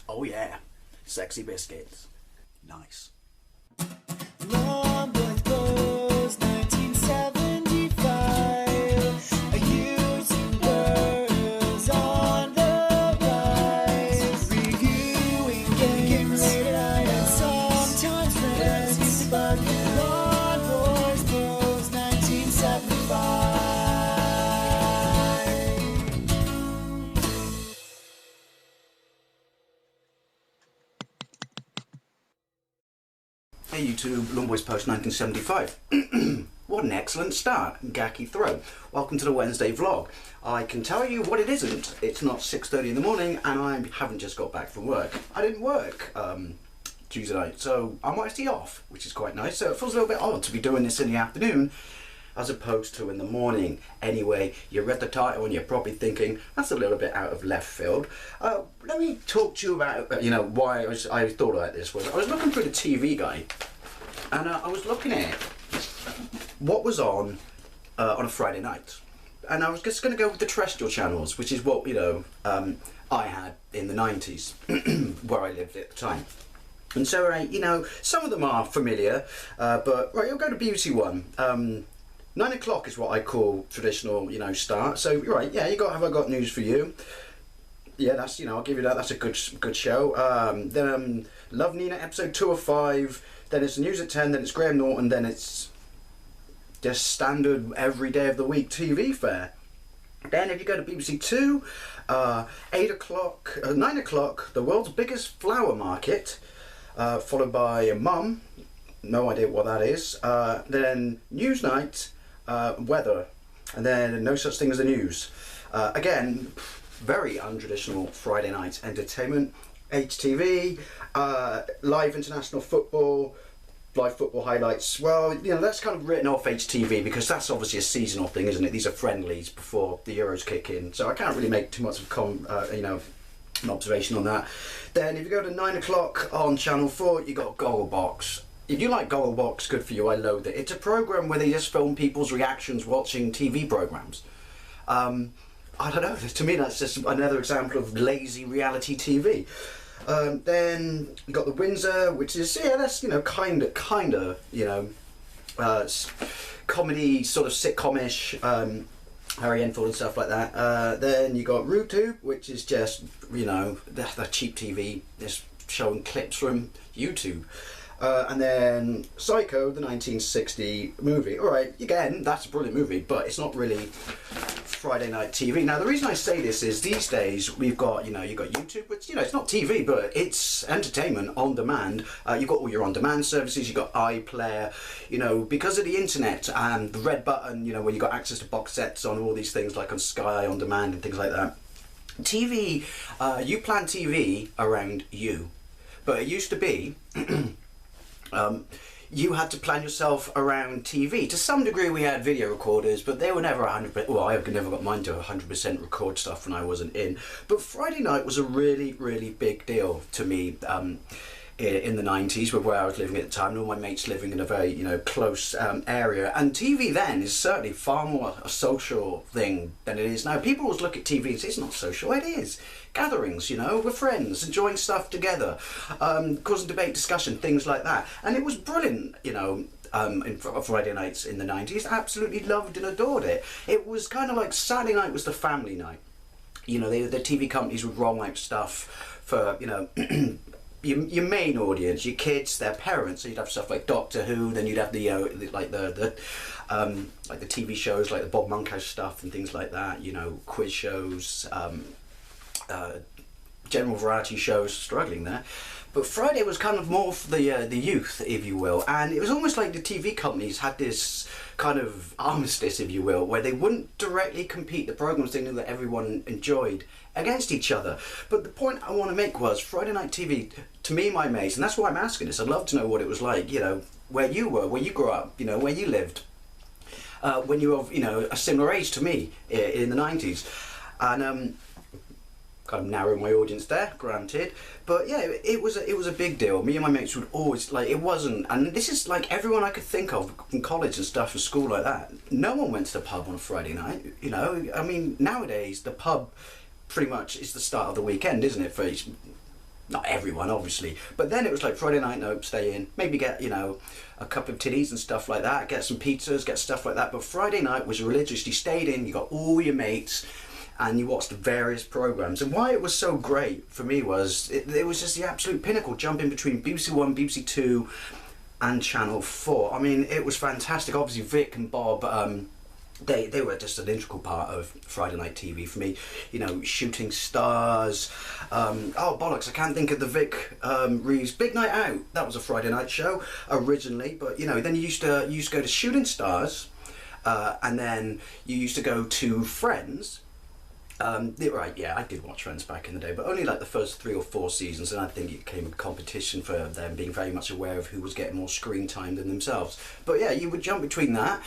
Oh yeah, sexy biscuits. Nice. Long Boy Blues, 1975. A YouTuber is on the rise. Reviewing games late at night and sometimes friends used to bug him. Long Boys Blues, 1975. Hey YouTube, Long Boys Post 1975. What an excellent start, Gacky throw. Welcome to the Wednesday vlog. I can tell you what it isn't. It's not 6:30 in the morning and I haven't just got back from work. I didn't work Tuesday night, so I'm actually off, which is quite nice. So it feels a little bit odd to be doing this in the afternoon as opposed to in the morning. Anyway, you read the title and you're probably thinking, that's a little bit out of left field. Let me talk to you about, why I thought about this. I was looking through the TV guide and I was looking at what was on a Friday night. And I was just going to go with the terrestrial channels, which is what, I had in the 90s, where I lived at the time. And so, some of them are familiar, but, right, you'll go to BBC One. 9 o'clock is what I call traditional, start. So, right, yeah, Have I Got News For You? Yeah, that's, I'll give you that. That's a good show. Then Love Nina, episode 2 of 5. Then it's news at 10. Then it's Graham Norton. Then it's just standard every day of the week TV fare. Then if you go to BBC 2, 8 o'clock, 9 o'clock, the world's biggest flower market, followed by Mum. No idea what that is. Then Newsnight. Weather, and then No Such Thing as the News. Again, very untraditional Friday night entertainment. HTV, live international football, live football highlights. Well, that's kind of written off HTV because that's obviously a seasonal thing, isn't it? These are friendlies before the Euros kick in, so I can't really make too much of an observation on that. Then if you go to 9 o'clock on Channel 4, you got Gogglebox. If you like Gogglebox, good for you, I loathe it. It's a program where they just film people's reactions watching TV programs. I don't know, to me that's just another example of lazy reality TV. Then you got The Windsor, which is, that's, kind of, comedy, sort of sitcom-ish, Harry Enfield and stuff like that. Then you got RootTube, which is just, the cheap TV, just showing clips from YouTube. And then Psycho, the 1960 movie. Alright, again, that's a brilliant movie, but it's not really Friday night TV. Now, the reason I say this is these days we've got, you've got YouTube, which, it's not TV, but it's entertainment on demand. You've got all your on-demand services, you've got iPlayer, because of the internet and the red button, where you got access to box sets on all these things like on Sky on demand and things like that. TV, you plan TV around you. But it used to be you had to plan yourself around TV. To some degree we had video recorders, but they were never 100%, well, I never got mine to 100% record stuff when I wasn't in. But Friday night was a really, really big deal to me in the 90s, where I was living at the time, and all my mates living in a very, close area. And TV then is certainly far more a social thing than it is now. People always look at TV and say, it's not social. It is. Gatherings, with friends, enjoying stuff together, causing debate, discussion, things like that. And it was brilliant, in Friday nights in the 90s. Absolutely loved and adored it. It was kind of like Saturday night was the family night. The TV companies would roll out stuff for, your main audience, your kids, their parents. So you'd have stuff like Doctor Who, then you'd have the TV shows like the Bob Monkhouse stuff and things like that. Quiz shows, general variety shows, struggling there. But Friday was kind of more for the youth, if you will, and it was almost like the TV companies had this kind of armistice, if you will, where they wouldn't directly compete the programs they knew that everyone enjoyed against each other. But the point I want to make was Friday night TV, to me, my mates, and that's why I'm asking this, I'd love to know what it was like, where you were, where you grew up, where you lived, when you were, a similar age to me in the 90s. And kind of narrow my audience there, granted, but yeah, it was a big deal. Me and my mates would always, it wasn't, and this is like everyone I could think of from college and stuff, from school like that, no one went to the pub on a Friday night. I mean, nowadays the pub pretty much is the start of the weekend, isn't it, for not everyone obviously, but then it was like Friday night, nope, stay in, maybe get, you know, a cup of titties and stuff like that, get some pizzas, get stuff like that. But Friday night was religiously stayed in, you got all your mates and you watched various programs. And why it was so great for me was it was just the absolute pinnacle, jumping between BBC One, BBC Two and Channel 4. I mean, it was fantastic. Obviously Vic and Bob, they were just an integral part of Friday night TV for me. You know, Shooting Stars. Oh bollocks! I can't think of the Vic Reeves Big Night Out. That was a Friday night show originally, but you know, then you used to go to Shooting Stars, and then you used to go to Friends. Right, yeah, I did watch Friends back in the day, but only like the first 3 or 4 seasons, and I think it became a competition for them being very much aware of who was getting more screen time than themselves. But yeah, you would jump between that.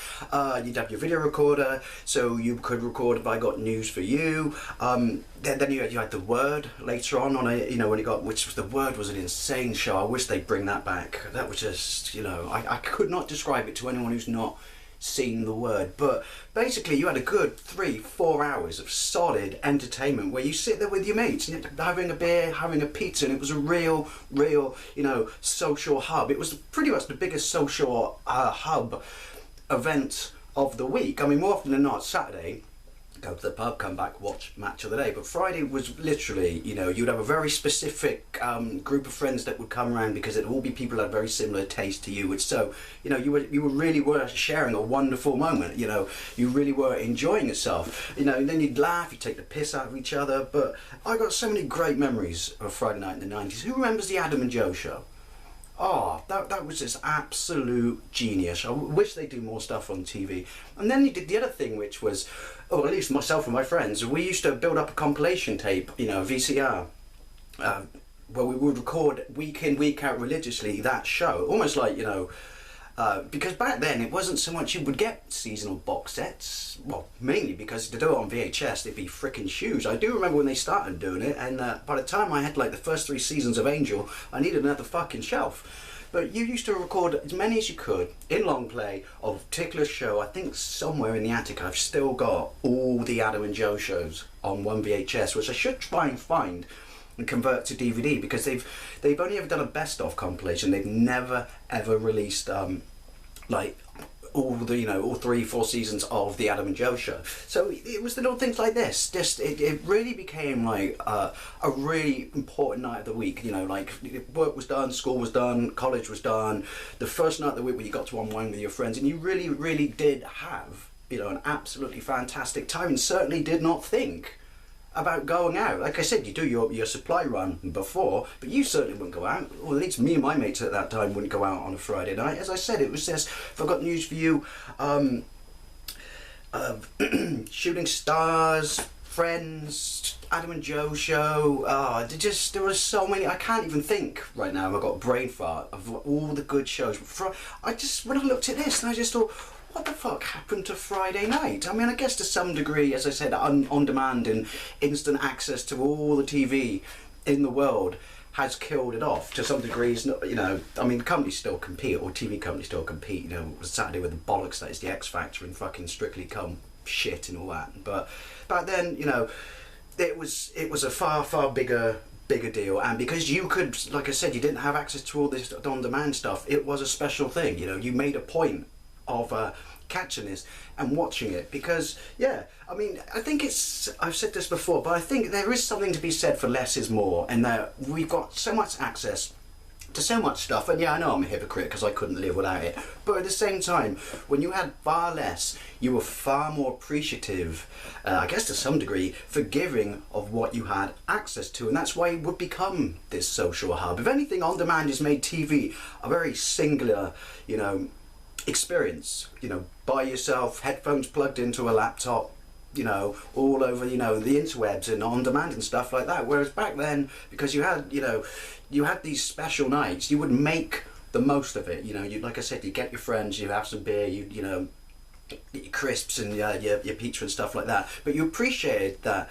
You'd have your video recorder, so you could record if I got news for you. Then you had The Word later on a, you know, when it got, which was The Word was an insane show. I wish they'd bring that back. That was just, you know, I could not describe it to anyone who's not seen The Word, but basically you had a good 3-4 hours of solid entertainment where you sit there with your mates and you're having a beer, having a pizza, and it was a real, you know, social hub. It was pretty much the biggest social hub event of the week. I mean, more often than not, Saturday, go to the pub, come back, watch Match of the Day. But Friday was literally, you know, you'd have a very specific group of friends that would come around because it'd all be people that had very similar taste to you. Which, so, you know, you really were sharing a wonderful moment. You know, you really were enjoying yourself. You know, and then you'd laugh, you'd take the piss out of each other. But I got so many great memories of Friday night in the 90s. Who remembers the Adam and Joe show? Oh, that was just absolute genius. I wish they'd do more stuff on TV. And then you did the other thing, which was, or at least myself and my friends, we used to build up a compilation tape, you know, VCR, where we would record week in, week out religiously that show. Almost like, you know, because back then it wasn't so much you would get seasonal box sets, well, mainly because to do it on VHS they'd be frickin' shoes. I do remember when they started doing it, and by the time I had like the first 3 seasons of Angel, I needed another fucking shelf. But you used to record as many as you could in long play of a particular show. I think somewhere in the attic I've still got all the Adam and Joe shows on one VHS, which I should try and find and convert to DVD, because they've only ever done a best of compilation. They've never ever released like all the, you know, all 3-4 seasons of the Adam and Joe show. So it was the little things like this. Just it really became like a really important night of the week. You know, like work was done, school was done, college was done. The first night of the week where you got to unwind with your friends, and you really did have, you know, an absolutely fantastic time, and certainly did not think about going out. Like I said, you do your supply run before, but you certainly wouldn't go out, or at least me and my mates at that time wouldn't go out on a Friday night. As I said, it was just, if I got news for you, Shooting Stars, Friends, Adam and Joe show, there were so many, I can't even think right now. I've got a brain fart of all the good shows. When I looked at this, and I just thought, what the fuck happened to Friday night? I mean, I guess to some degree, as I said, on demand and instant access to all the TV in the world has killed it off. To some degree, it's not, you know, I mean, companies still compete, or TV companies still compete, you know, Saturday with the bollocks that is the X Factor and fucking Strictly Come shit and all that. But back then, you know, it was a far bigger deal, and because you could, like I said, you didn't have access to all this on-demand stuff, it was a special thing. You know, you made a point of catching this and watching it, because yeah, I mean, I think I've said this before, but I think there is something to be said for less is more, and that we've got so much access to so much stuff. And yeah, I know I'm a hypocrite because I couldn't live without it, but at the same time, when you had far less, you were far more appreciative, I guess to some degree forgiving of what you had access to, and that's why it would become this social hub. If anything, on demand has made TV a very singular, you know, experience. You know, by yourself, headphones plugged into a laptop, you know, all over, you know, the interwebs and on demand and stuff like that. Whereas back then, because you had, you know, you had these special nights, you would make the most of it. You know, you, like I said, you get your friends, you have some beer, you know, your crisps and your pizza and stuff like that. But you appreciated that,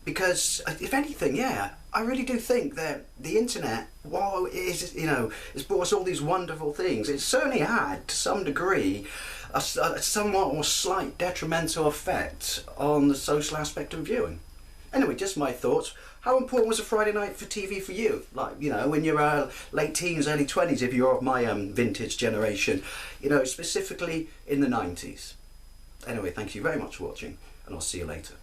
because if anything, yeah, I really do think that the internet, while it is, you know, it's brought us all these wonderful things, it certainly had, to some degree, a somewhat or slight detrimental effect on the social aspect of viewing. Anyway, just my thoughts. How important was a Friday night for TV for you? Like, you know, when you're late teens, early 20s, if you're of my vintage generation, you know, specifically in the 90s. Anyway, thank you very much for watching, and I'll see you later.